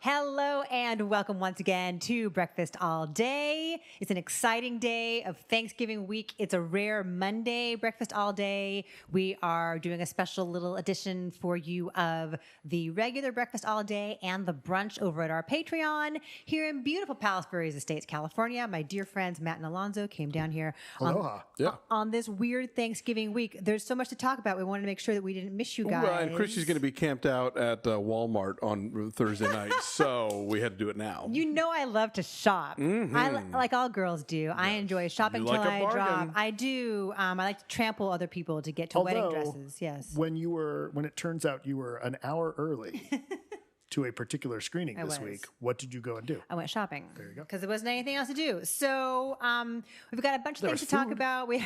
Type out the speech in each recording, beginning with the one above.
Hello and welcome once again to Breakfast All Day. It's an exciting day of Thanksgiving week. It's a rare Monday, Breakfast All Day. We are doing a special little edition for you of the regular Breakfast All Day and the brunch over at our Patreon here in beautiful Palos Verdes Estates, California. My dear friends Matt and Alonso came down here on this weird Thanksgiving week. There's so much to talk about. We wanted to make sure that we didn't miss you guys. Well, and Christy's going to be camped out at Walmart on Thursday night. So we had to do it now. You know I love to shop. Mm-hmm. Like all girls do. Yes. I enjoy shopping till I drop. I do. I like to trample other people to get to wedding dresses. Yes. When it turns out you were an hour early to a particular screening this week, what did you go and do? I went shopping. There you go. Because there wasn't anything else to do. So we've got a bunch of things to talk about. You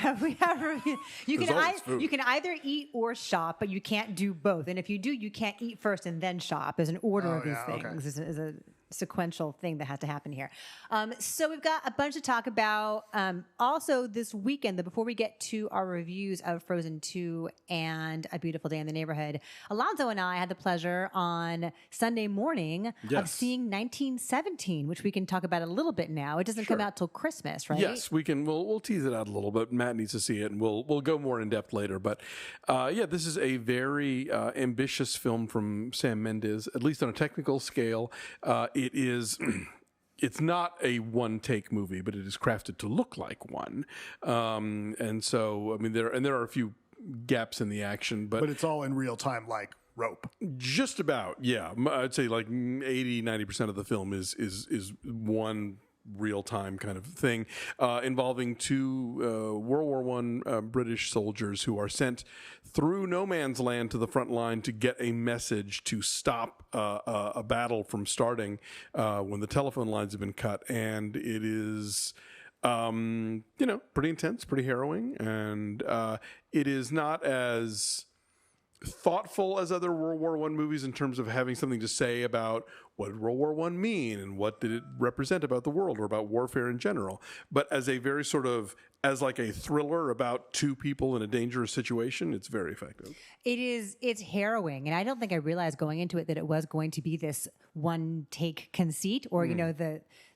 can either eat or shop, but you can't do both. And if you do, you can't eat first and then shop. There's an order of these things. Okay. Is a sequential thing that has to happen here. So we've got a bunch to talk about. Also this weekend, before we get to our reviews of Frozen 2 and A Beautiful Day in the Neighborhood, Alonso and I had the pleasure on Sunday morning of seeing 1917, which we can talk about a little bit now. It doesn't come out till Christmas, right? Yes, we can. We'll tease it out a little bit. Matt needs to see it, and we'll go more in depth later. But this is a very ambitious film from Sam Mendes, at least on a technical scale. It is. It's not a one-take movie, but it is crafted to look like one. And so, I mean, there are a few gaps in the action, but it's all in real time, like rope. Just about, yeah. I'd say like 80-90% of the film is one real-time kind of thing, involving two World War I British soldiers who are sent through no man's land to the front line to get a message to stop a battle from starting when the telephone lines have been cut. And it is pretty intense, pretty harrowing, and it is not as thoughtful as other World War I movies in terms of having something to say about what did World War I mean and what did it represent about the world or about warfare in general. But as a very sort of, as like a thriller about two people in a dangerous situation, it's very effective. It's harrowing. And I don't think I realized going into it that it was going to be this one take conceit or,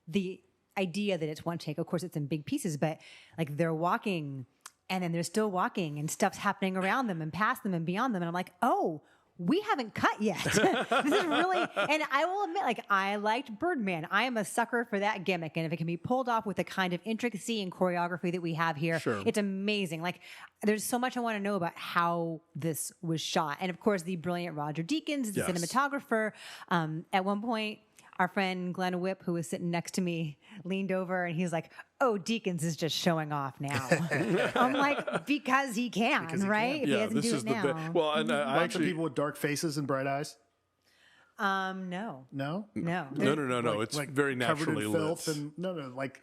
the idea that it's one take. Of course, it's in big pieces, but like they're walking and then they're still walking and stuff's happening around them and past them and beyond them. And I'm like, oh, we haven't cut yet. This is really, and I will admit, like, I liked Birdman. I am a sucker for that gimmick. And if it can be pulled off with the kind of intricacy and choreography that we have here, it's amazing. Like, there's so much I want to know about how this was shot. And of course, the brilliant Roger Deakins, the cinematographer. At one point, our friend Glenn Whipp, who was sitting next to me, leaned over and he's like, oh, Deakins is just showing off now. I'm like, because he can, right? If he doesn't do it now. Well, and bunch of people with dark faces and bright eyes. No. No? No. It's like very naturally covered in filth lit. And like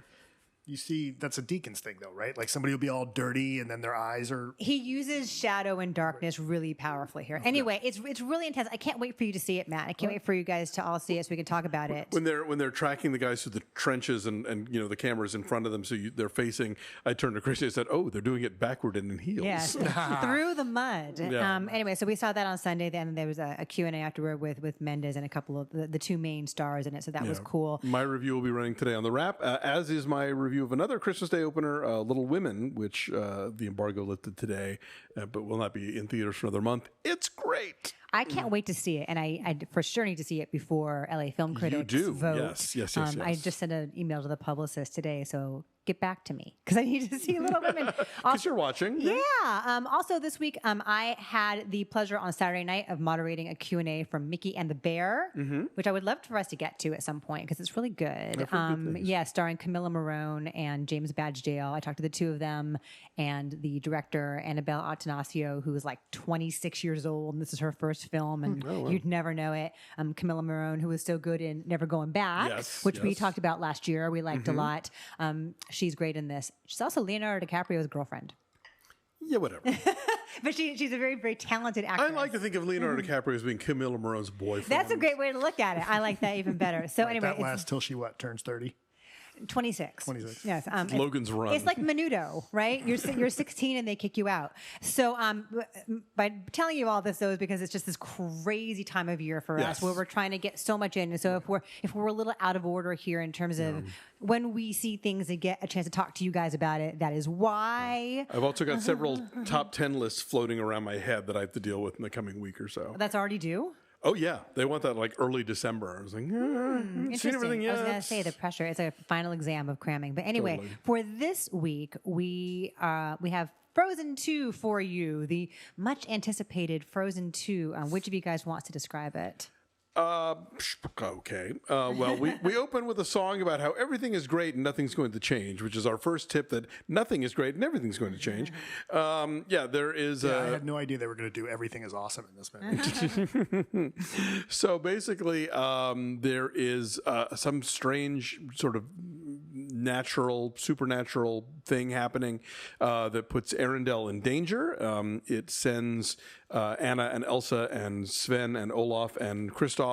you see, that's a Deakins thing though, right? Like somebody will be all dirty and then their eyes are. He uses shadow and darkness really powerfully here. Anyway, it's really intense. I can't wait for you to see it, Matt. I can't wait for you guys to all see it so we can talk about it. When they're tracking the guys through the trenches and the camera's in front of them, so they're facing. I turned to Christy and said, "Oh, they're doing it backward and in heels." Yes, through the mud. Yeah. Anyway, so we saw that on Sunday. Then there was a Q&A afterward with Mendes and a couple of the two main stars in it. So that was cool. My review will be running today on TheWrap, as is my review of another Christmas Day opener, Little Women, which the embargo lifted today, but will not be in theaters for another month. It's great. I can't wait to see it, and I for sure need to see it before LA Film Critics vote. Yes. I just sent an email to the publicist today, so get back to me because I need to see Little Women. Because you're watching. Yeah. Also this week, I had the pleasure on Saturday night of moderating a Q&A from Mickey and the Bear, which I would love for us to get to at some point because it's really good. Starring Camilla Morone and James Badgedale. I talked to the two of them and the director, Annabelle Attanasio, who is like 26 years old, and this is her first film, and you'd never know it. Camilla Morone, who was so good in Never Going Back, which we talked about last year. We liked a lot. She's great in this. She's also Leonardo DiCaprio's girlfriend. Yeah, whatever. But she's a very, very talented actress. I like to think of Leonardo DiCaprio as being Camilla Moreau's boyfriend. That's a great way to look at it. I like that even better. So anyway, that lasts till she turns 30. 26. 26. Yes. Logan's Run. It's like Menudo, right? You're 16 and they kick you out. So by telling you all this, though, is because it's just this crazy time of year for us where we're trying to get so much in. And so if we're a little out of order here in terms of when we see things and get a chance to talk to you guys about it, that is why. I've also got several top 10 lists floating around my head that I have to deal with in the coming week or so. That's already due? Oh, yeah. They want that like early December. I was like, I haven't seen everything yet. I was going to say the pressure. It's a final exam of cramming. But anyway, for this week, we have Frozen 2 for you, the much anticipated Frozen 2. Which of you guys wants to describe it? Okay. Well, we open with a song about how everything is great and nothing's going to change, which is our first tip that nothing is great and everything's going to change. There is. I had no idea they were going to do everything is awesome in this movie. So basically, there is some strange sort of supernatural thing happening that puts Arendelle in danger. It sends Anna and Elsa and Sven and Olaf and Kristoff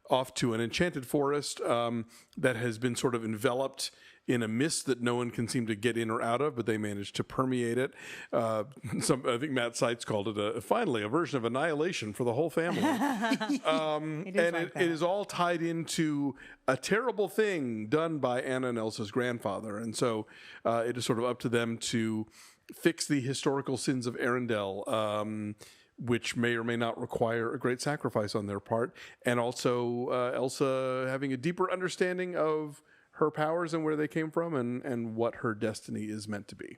off to an enchanted forest that has been sort of enveloped in a mist that no one can seem to get in or out of, but they managed to permeate it. I think Matt Seitz called it finally a version of Annihilation for the whole family. It is all tied into a terrible thing done by Anna and Elsa's grandfather. And so it is sort of up to them to fix the historical sins of Arendelle, which may or may not require a great sacrifice on their part. And also Elsa having a deeper understanding of her powers and where they came from and what her destiny is meant to be.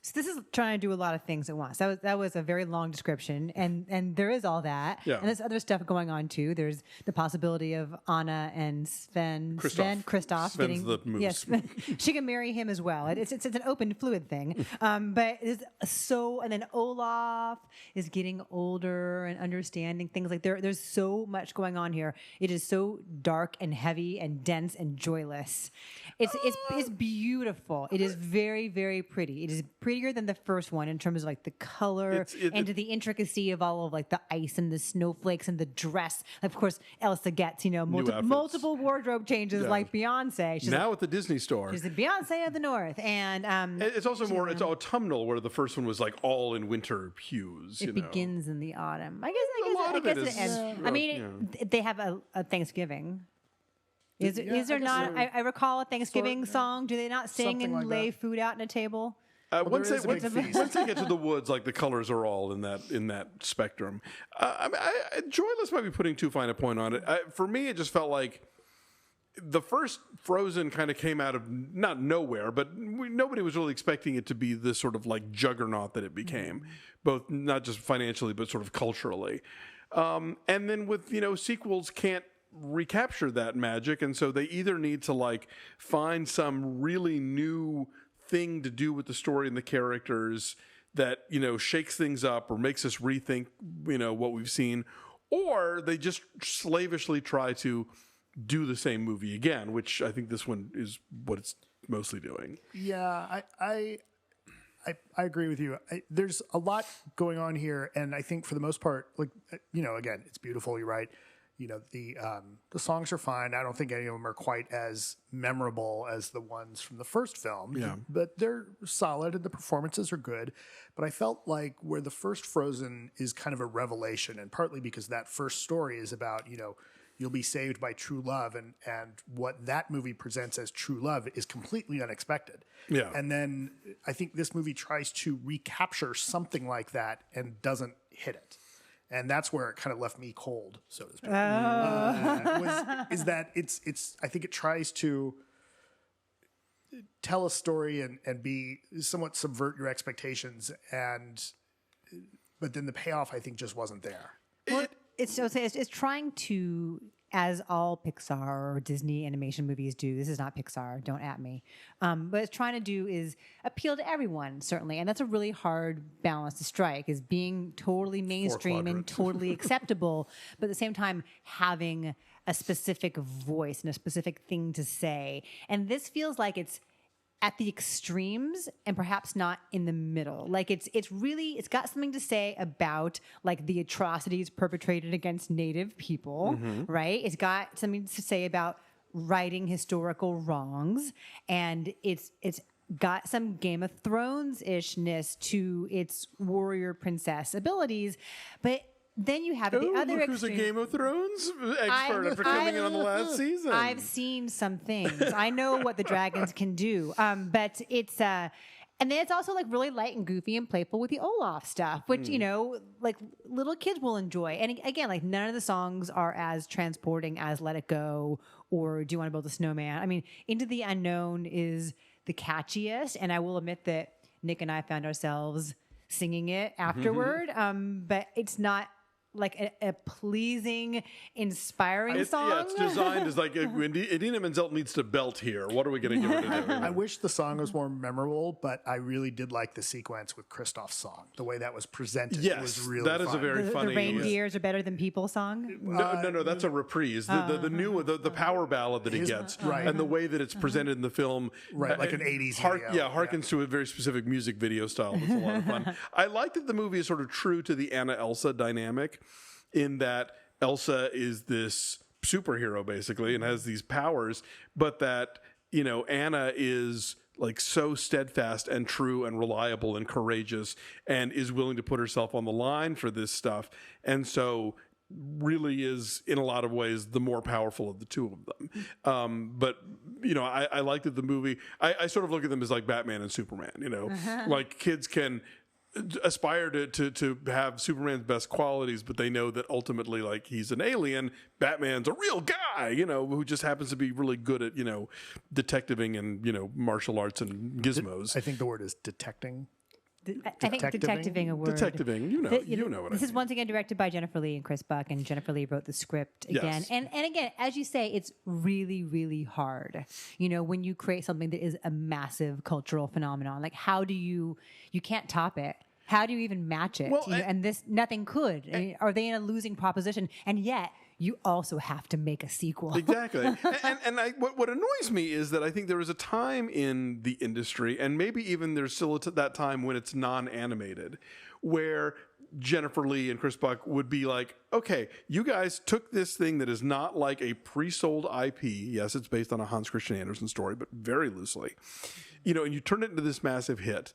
So this is trying to do a lot of things at once. That was a very long description, and there is all that. Yeah. And there's other stuff going on too. There's the possibility of Anna and Kristoff Sven's the moose. Yes, she can marry him as well. It's an open, fluid thing. But it's and then Olaf is getting older and understanding things. Like there's so much going on here. It is so dark and heavy and dense and joyless. It's beautiful. It is very, very pretty. It is prettier than the first one in terms of like the color and the intricacy of all of like the ice and the snowflakes and the dress. Of course, Elsa gets multiple wardrobe changes like Beyonce. She's now at the Disney store. She's the Beyonce of the North, and it's also it's autumnal, where the first one was like all in winter hues. It begins in the autumn. I guess it ends. I mean, they have a Thanksgiving. Is there not? I recall a Thanksgiving song. Do they not sing and lay food out on a table? Once they get to the woods, like the colors are all in that spectrum. Joyless might be putting too fine a point on it. For me, it just felt like the first Frozen kind of came out of not nowhere, but nobody was really expecting it to be this sort of like juggernaut that it became, both not just financially but sort of culturally. And then with sequels can't recapture that magic, and so they either need to like find some really new thing to do with the story and the characters that shakes things up or makes us rethink what we've seen, or they just slavishly try to do the same movie again, which I think this one is what it's mostly doing. Yeah, I agree with you. There's a lot going on here, and I think for the most part, like again, it's beautiful. You're right. The songs are fine. I don't think any of them are quite as memorable as the ones from the first film. Yeah. But they're solid and the performances are good. But I felt like where the first Frozen is kind of a revelation, and partly because that first story is about, you'll be saved by true love, and what that movie presents as true love is completely unexpected. Yeah. And then I think this movie tries to recapture something like that and doesn't hit it. And that's where it kind of left me cold, so to speak. Is that it's I think it tries to tell a story and be somewhat subvert your expectations, but then the payoff I think just wasn't there. Well, it's trying to, as all Pixar or Disney animation movies do. This is not Pixar, don't at me. But it's trying to do is appeal to everyone, certainly. And that's a really hard balance to strike, is being totally mainstream and totally acceptable, but at the same time having a specific voice and a specific thing to say. And this feels like it's at the extremes and perhaps not in the middle. Like it's got something to say about like the atrocities perpetrated against Native people, right? It's got something to say about righting historical wrongs, and it's got some Game of Thrones-ishness to its warrior princess abilities, but then you have the other look who's a extreme. Game of Thrones expert after coming in on the last season. I've seen some things. I know what the dragons can do, but it's and then it's also like really light and goofy and playful with the Olaf stuff, which, you know, like little kids will enjoy. And again, like none of the songs are as transporting as Let It Go or Do You Want to Build a Snowman? I mean, Into the Unknown is the catchiest. And I will admit that Nick and I found ourselves singing it afterward. But it's not like a pleasing, inspiring song. Yeah, it's designed as like Idina Menzel needs to belt here. What are we going to give her to do? I wish the song was more memorable, but I really did like the sequence with Christoph's song. The way that was presented was really that is fun. a very The funny. reindeers are better than people song. No, that's a reprise. The new the power ballad that he gets, right. and the way that it's presented in the film, Like an 80s video. harkens to a very specific music video style. That's a lot of fun. I like that the movie is sort of true to the Anna Elsa dynamic, in that Elsa is this superhero basically and has these powers, but that, you know, Anna is like so steadfast and true and reliable and courageous and is willing to put herself on the line for this stuff. And so really is in a lot of ways the more powerful of the two of them. But, you know, I like that the movie, I sort of look at them as like Batman and Superman, you know, like kids can aspire to have Superman's best qualities, but they know that ultimately, like, he's an alien. Batman's a real guy, you know, who just happens to be really good at, you know, detectiving and, you know, martial arts and gizmos. I think the word is detecting. I think detectiving a word. Detectiving, you know what this I is mean. once again directed by Jennifer Lee and Chris Buck, and Jennifer Lee wrote the script again. Yes. And again, as you say, it's really, really hard. You know, when you create something that is a massive cultural phenomenon, like how do you can't top it. How do you even match it? Well, You know, and this nothing could. I mean, are they in a losing proposition? And yet you also have to make a sequel. Exactly. What annoys me is that I think there is a time in the industry, and maybe even there's still that time when it's non-animated, where Jennifer Lee and Chris Buck would be like, okay, you guys took this thing that is not like a pre-sold IP. Yes, it's based on a Hans Christian Andersen story, but very loosely. You know, and you turn it into this massive hit.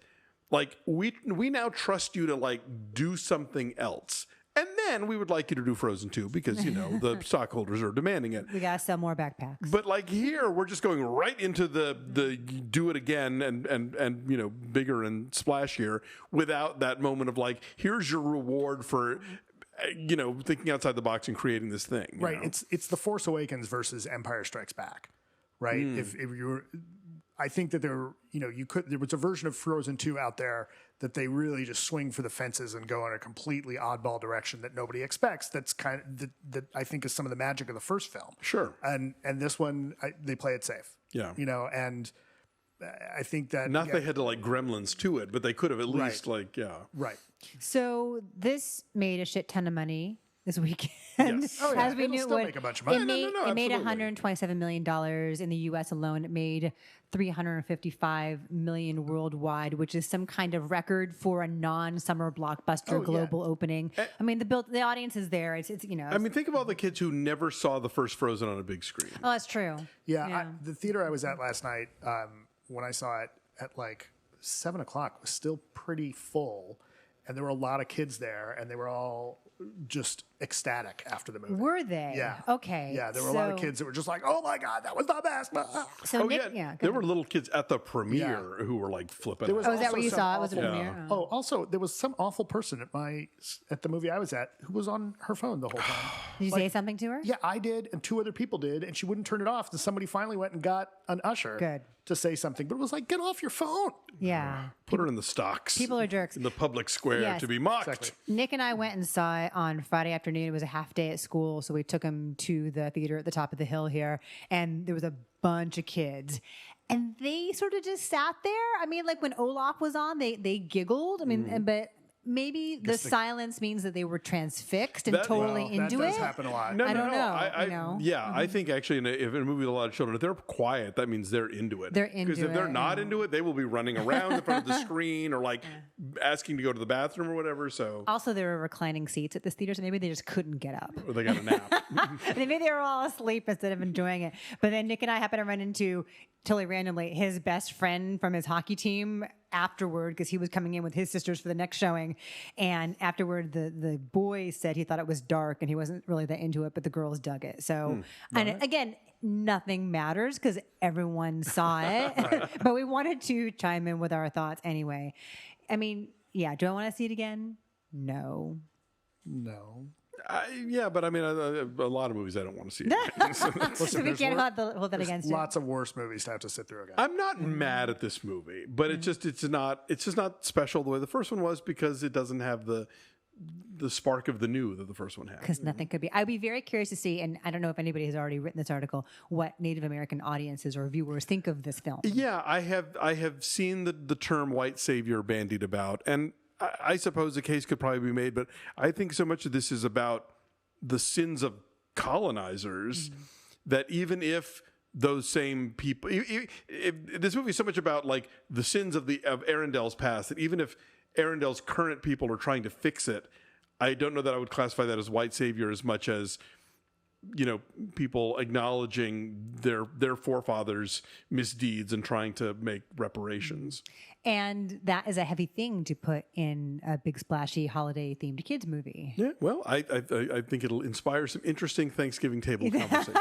Like, we now trust you to, like, do something else. And then we would like you to do Frozen 2 because, you know, the stockholders are demanding it. We gotta sell more backpacks. But like here, we're just going right into the do it again and you know, bigger and splashier without that moment of like, here's your reward for, you know, thinking outside the box and creating this thing. Right. You know? It's The Force Awakens versus Empire Strikes Back. Right. If you're, I think that there was a version of Frozen 2 out there that they really just swing for the fences and go in a completely oddball direction that nobody expects. That's kind of that I think is some of the magic of the first film. Sure. And this one, they play it safe. Yeah. You know, and I think that Not they had to like Gremlins to it, but they could have at least like, yeah. Right. So this made a shit ton of money this weekend. Yes. Oh, yeah. As we It'll knew still it would. make a bunch of money. It made, No, it made absolutely. $127 million in the U.S. alone. It made $355 million worldwide, which is some kind of record for a non-summer blockbuster global opening. I mean, the audience is there. It's you know. I mean, think of all the kids who never saw the first Frozen on a big screen. Oh, that's true. Yeah. The theater I was at last night, when I saw it at like 7:00, was still pretty full. And there were a lot of kids there, and they were all just ecstatic after the movie. Were they? Yeah. Okay. Yeah, there were a lot of kids that were just like, "Oh my god, that was the best!" So Oh, Nick, yeah. go There ahead. were little kids at the premiere who were like flipping There was out. Oh, is that also what you some saw? It was a awful- premiere. Oh, also there was some awful person at the movie I was at who was on her phone the whole time. Did you say something to her? Yeah, I did, and two other people did, and she wouldn't turn it off. And somebody finally went and got an usher Good. to say something, but it was like, "Get off your phone!" Yeah. Put her in the stocks. People are jerks. In the public square Yes. to be mocked. Exactly. Nick and I went and saw it on Friday afternoon. It was a half day at school, so we took him to the theater at the top of the hill here, and there was a bunch of kids. And they sort of just sat there. I mean, like when Olaf was on, they giggled. I mean, but maybe the silence means that they were transfixed and That- totally Well, into that does it. happen a lot. I don't know. Yeah, I think actually if in a movie with a lot of children, if they're quiet, that means they're into it. They're into Because if they're it, not into it, they will be running around in front of the screen or like asking to go to the bathroom or whatever. So Also, there were reclining seats at this theater, so maybe they just couldn't get up. or they got a nap. Maybe they were all asleep instead of enjoying it. But then Nick and I happened to run into, totally randomly, his best friend from his hockey team afterward, because he was coming in with his sisters for the next showing. And afterward, the boy said he thought it was dark and he wasn't really that into it, but the girls dug it. So, and again, nothing matters because everyone saw it. But we wanted to chime in with our thoughts anyway. I mean, yeah, do I want to see it again? No. No. Yeah, but I mean, a lot of movies I don't want to see. Again. So we can't hold that against it. Lots of worse movies to have to sit through again. I'm not mad at this movie, but it's just not special the way the first one was because it doesn't have the spark of the new that the first one had. Because nothing could be. I'd be very curious to see, and I don't know if anybody has already written this article, what Native American audiences or viewers think of this film. Yeah, I have seen the term white savior bandied about, and I suppose a case could probably be made, but I think so much of this is about the sins of colonizers that even if those same people, this movie is so much about like the sins of Arendelle's past that even if Arendelle's current people are trying to fix it, I don't know that I would classify that as white savior as much as, you know, people acknowledging their forefathers' misdeeds and trying to make reparations. And that is a heavy thing to put in a big splashy holiday themed kids movie. Yeah, well, I think it'll inspire some interesting Thanksgiving table conversations.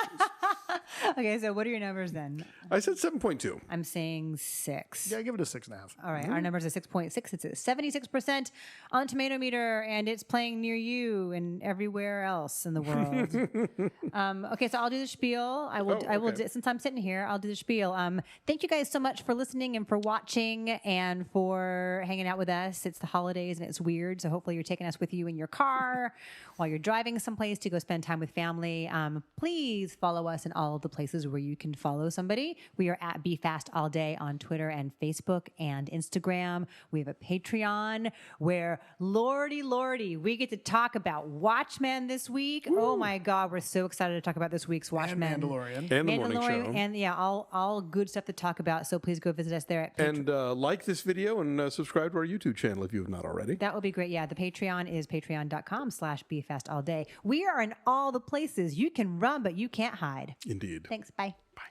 Okay, so what are your numbers then? I said 7.2. I'm saying 6. Yeah, give it a 6.5. All right, our numbers are 6.6. It's at 76% on Tomato Meter, and it's playing near you and everywhere else in the world. Okay, so I'll do the spiel. I will. Since I'm sitting here, I'll do the spiel. Thank you guys so much for listening and for watching and for hanging out with us. It's the holidays and it's weird, so hopefully you're taking us with you in your car while you're driving someplace to go spend time with family. Please follow us in all of the places where you can follow somebody. We are at Be Fast All Day on Twitter and Facebook and Instagram. We have a Patreon where, lordy, we get to talk about Watchmen this week. Woo. Oh my God, we're so excited to talk about this week's Watchmen. And Mandalorian. And the morning show. And yeah, all good stuff to talk about. So please go visit us there at Patreon. And like this video and subscribe to our YouTube channel if you have not already. That would be great. Yeah, the Patreon is patreon.com/BeFastAllDay. We are in all the places you can run, but you can't hide. Indeed. Thanks. Bye. Bye.